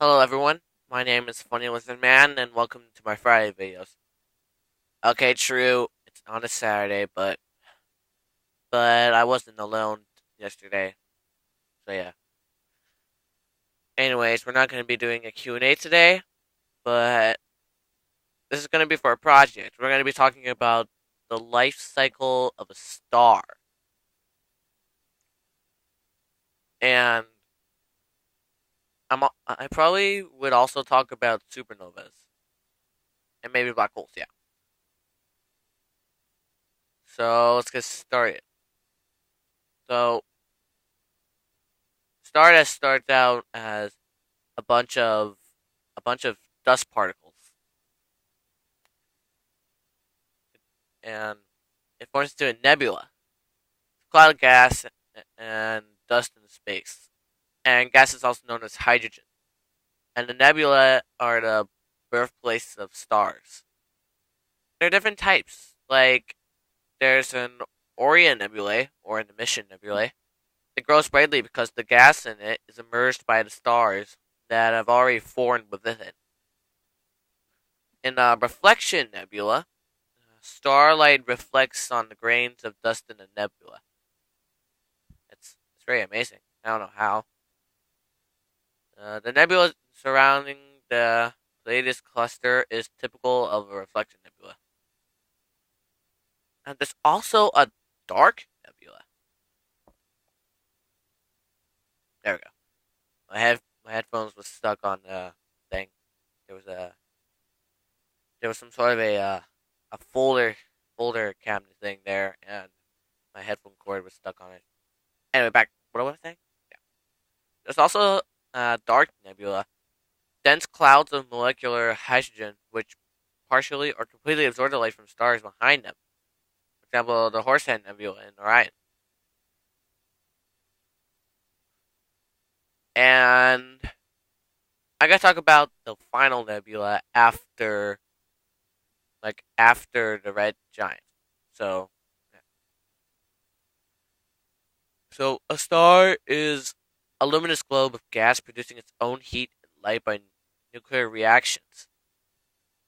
Hello everyone, my name is Funnylizardman and welcome to my Friday videos. Okay, true, it's on a Saturday, but I wasn't alone yesterday, so yeah. Anyways, we're not going to be doing a Q&A today, but this is going to be for a project. We're going to be talking about the life cycle of a star, and I probably would also talk about supernovas, and maybe black holes, yeah. So let's get started. So, Stardust starts out as a bunch of a bunch of dust particles, and it forms into a nebula, cloud of gas and dust in space. And gas is also known as hydrogen. And the nebula are the birthplace of stars. There are different types. Like there's an Orion nebulae or an emission nebulae. It grows brightly because the gas in it is immersed by the stars that have already formed within it. In a reflection nebula, starlight reflects on the grains of dust in the nebula. It's very amazing. I don't know how. The nebula surrounding the Pleiades cluster is typical of a reflection nebula. And there's also a dark nebula. There we go. My headphones was stuck on the thing. There was a there was some sort of a folder cabinet thing there, and my headphone cord was stuck on it. Anyway, back. What was I saying? Yeah. There's also a dark nebula, dense clouds of molecular hydrogen, which partially or completely absorb the light from stars behind them. For example, the Horsehead Nebula in Orion. And I gotta talk about the final nebula after the red giant. So, yeah. So a star is a luminous globe of gas producing its own heat and light by nuclear reactions.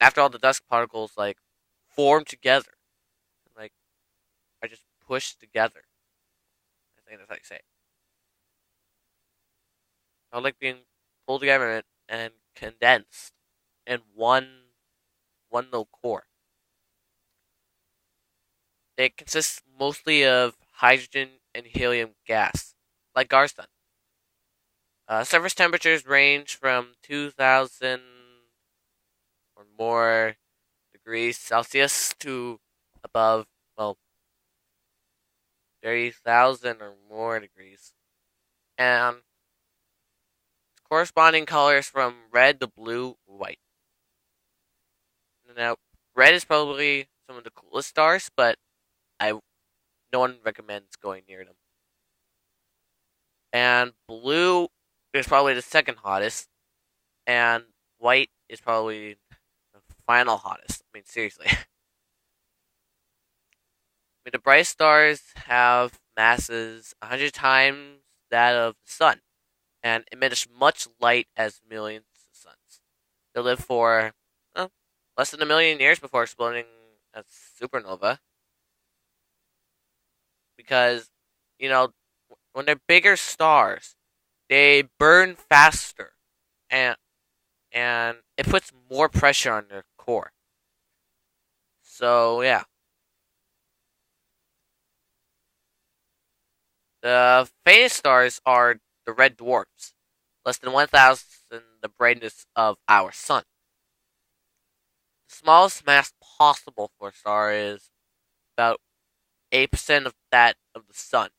After all, the dust particles form together, like are just pushed together. I think that's how you say it. I like being pulled together and condensed in one little core. It consists mostly of hydrogen and helium gas, like our sun. Surface temperatures range from 2,000 or more degrees Celsius to above, well, 30,000 or more degrees. And corresponding colors from red to blue, white. Now, red is probably some of the coolest stars, but I no one recommends going near them. And blue is probably the second hottest, and white is probably the final hottest. I mean, seriously. I mean, the brightest stars have masses 100 times that of the sun, and emit as much light as millions of suns. They live for less than a million years before exploding as supernova, because you know when they're bigger stars, they burn faster, and and it puts more pressure on their core. So yeah, the faintest stars are the red dwarfs, less than 1,000 the brightness of our sun. The smallest mass possible for a star is about 8% of that of the sun,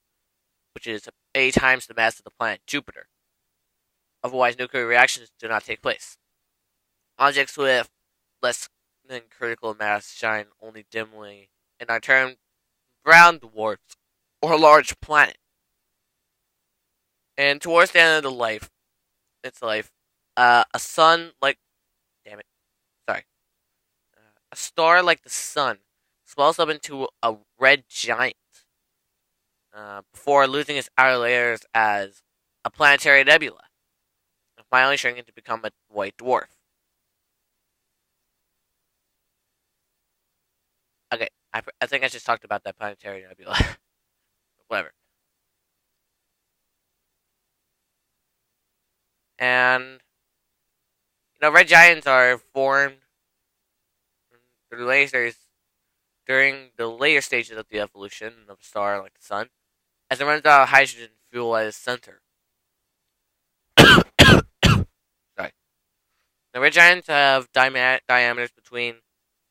which is 8 times the mass of the planet Jupiter. Otherwise, nuclear reactions do not take place. Objects with less than critical mass shine only dimly and are termed brown dwarfs or large planet. And towards the end of its life, a sun like, damn it, sorry, a star like the sun swells up into a red giant before losing its outer layers as a planetary nebula. finally shrinking to become a white dwarf. Okay, I think I just talked about that planetary nebula. Whatever. And red giants are formed during the later stages of the evolution of a star like the sun, as it runs out of hydrogen fuel at its center. Sorry. The red giants have diameters between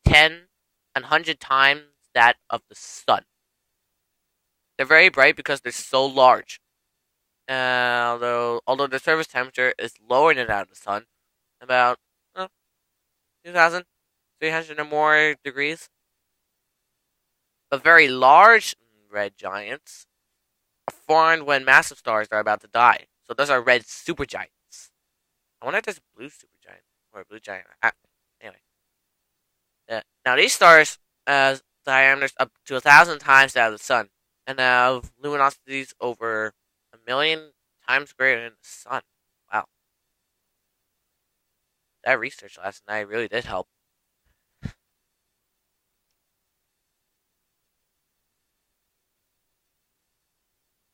10 and 100 times that of the sun. They're very bright because they're so large. Although the surface temperature is lower than that of the sun, about 2,300 or more degrees. But very large red giants are formed when massive stars are about to die. So those are red supergiants. I wonder if there's a blue supergiant or a blue giant. Anyway, now these stars have diameters up to 1,000 times that of the sun, and have luminosities over 1,000,000 times greater than the sun. Wow, that research last night really did help.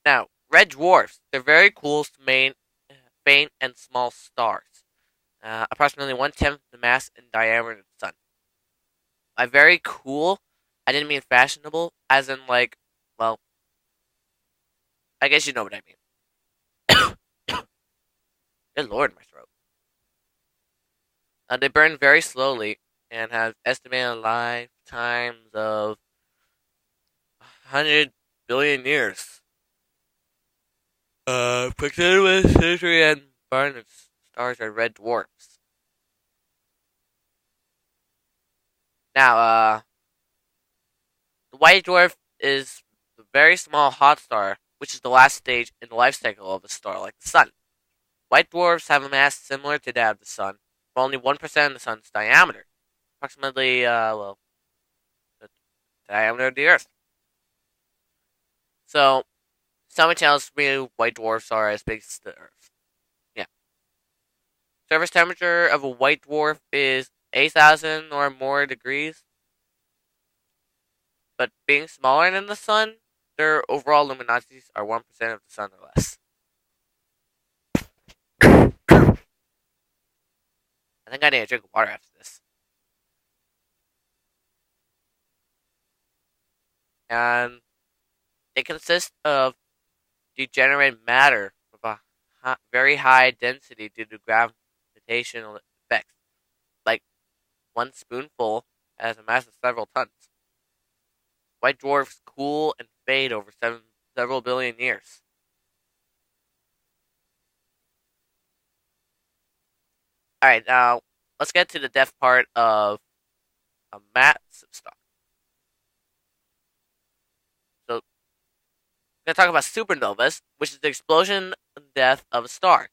Now, red dwarfs, they're very cool, faint, and small stars. Approximately 1/10 the mass and diameter of the sun. By very cool, I didn't mean fashionable, as in like, well, I guess you know what I mean. Good lord, my throat. They burn very slowly and have estimated lifetimes of 100 billion years. Proximity surgery and burn stars are red dwarfs. Now, the white dwarf is a very small hot star, which is the last stage in the life cycle of a star like the sun. White dwarfs have a mass similar to that of the sun, but only 1% of the sun's diameter. Approximately, the diameter of the Earth. So, someone tells me white dwarfs are as big as the Earth. Yeah. Surface temperature of a white dwarf is 8,000 or more degrees. But being smaller than the sun, their overall luminosities are 1% of the sun or less. I think I need to drink water after this. And they consist of degenerate matter with a very high density due to gravitational effects. Like, one spoonful has a mass of several tons. White dwarfs cool and fade over several billion years. Alright, now let's get to the death part of a massive star. So, I'm going to talk about supernovas, which is the explosion and death of a star.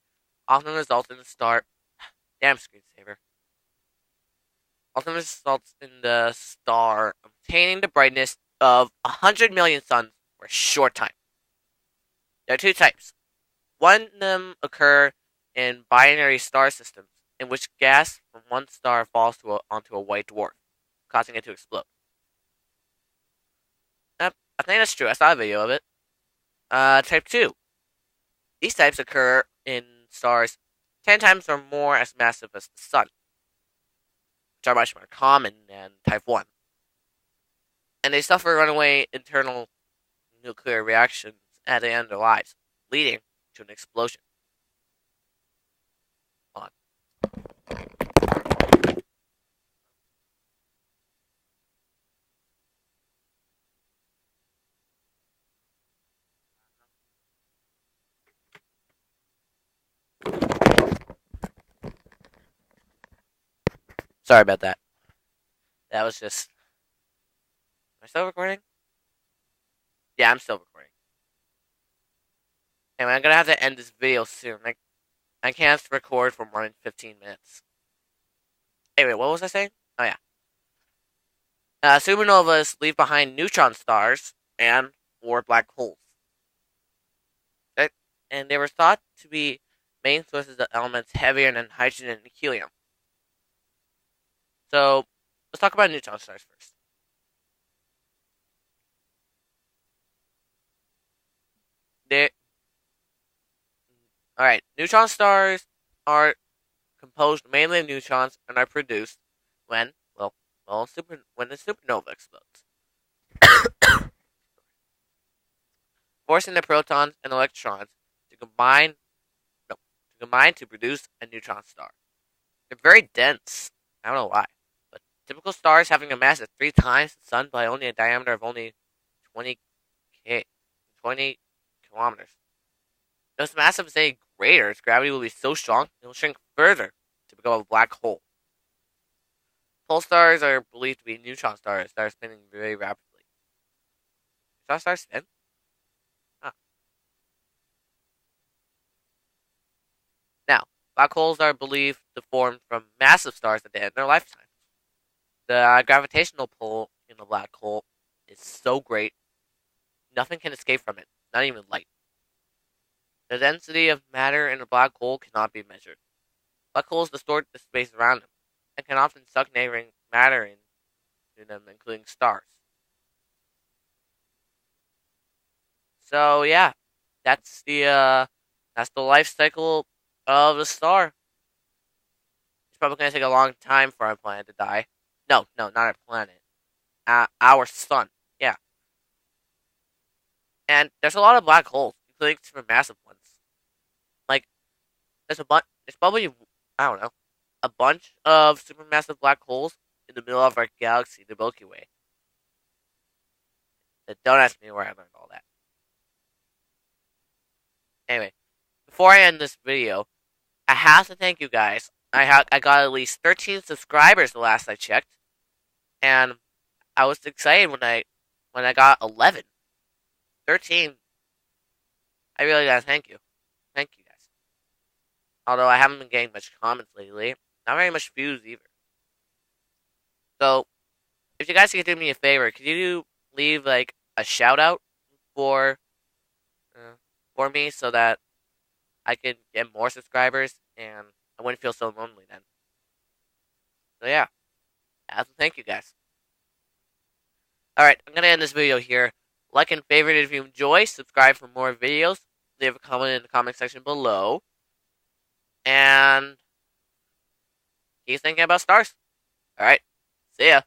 Often results in the star. Damn, screensaver. Often results in the star obtaining the brightness of 100 million suns for a short time. There are two types. One of them occur in binary star systems, in which gas from one star falls onto a white dwarf, causing it to explode. Yep, I think that's true. I saw a video of it. Type 2. These types occur in stars 10 times or more as massive as the sun, which are much more common than type 1. And they suffer runaway internal nuclear reactions at the end of their lives, leading to an explosion. Hold on. Sorry about that. That was just. Am I still recording? Yeah, I'm still recording. Anyway, I'm gonna have to end this video soon. I can't record for more than 15 minutes. Anyway, what was I saying? Oh yeah. Supernovas leave behind neutron stars or black holes. And they were thought to be main sources of elements heavier than hydrogen and helium. So let's talk about neutron stars first. Alright, neutron stars are composed mainly of neutrons and are produced when, when the supernova explodes, forcing the protons and electrons to combine, to produce a neutron star. They're very dense. I don't know why, but typical stars having a mass of 3 times the sun by only a diameter of only 20 k 20 kilometers. If its mass is any greater, its gravity will be so strong it will shrink further to become a black hole. Pulsars are believed to be neutron stars that are spinning very rapidly. Neutron stars spin? Huh. Now, black holes are believed to form from massive stars at the end of their lifetime. The gravitational pull in a black hole is so great, nothing can escape from it, not even light. The density of matter in a black hole cannot be measured. Black holes distort the space around them, and can often suck neighboring matter into them, including stars. So yeah, that's the life cycle of a star. It's probably gonna take a long time for our planet to die. No, not our planet. Our sun. Yeah, and there's a lot of black holes, including supermassive ones. Like there's a bunch. There's probably, I don't know, a bunch of supermassive black holes in the middle of our galaxy, the Milky Way. Don't ask me where I learned all that. Anyway, before I end this video, I have to thank you guys. I got at least 13 subscribers the last I checked, and I was excited when I got 11. 13. I really gotta thank you. Thank you guys. Although I haven't been getting much comments lately, not very much views either. So, if you guys could do me a favor, could you leave like a shout out for for me so that I could get more subscribers and I wouldn't feel so lonely then. So yeah, I have to thank you guys. Alright, I'm gonna end this video here. Like and favorite if you enjoy, subscribe for more videos, leave a comment in the comment section below, and keep thinking about stars. Alright, see ya.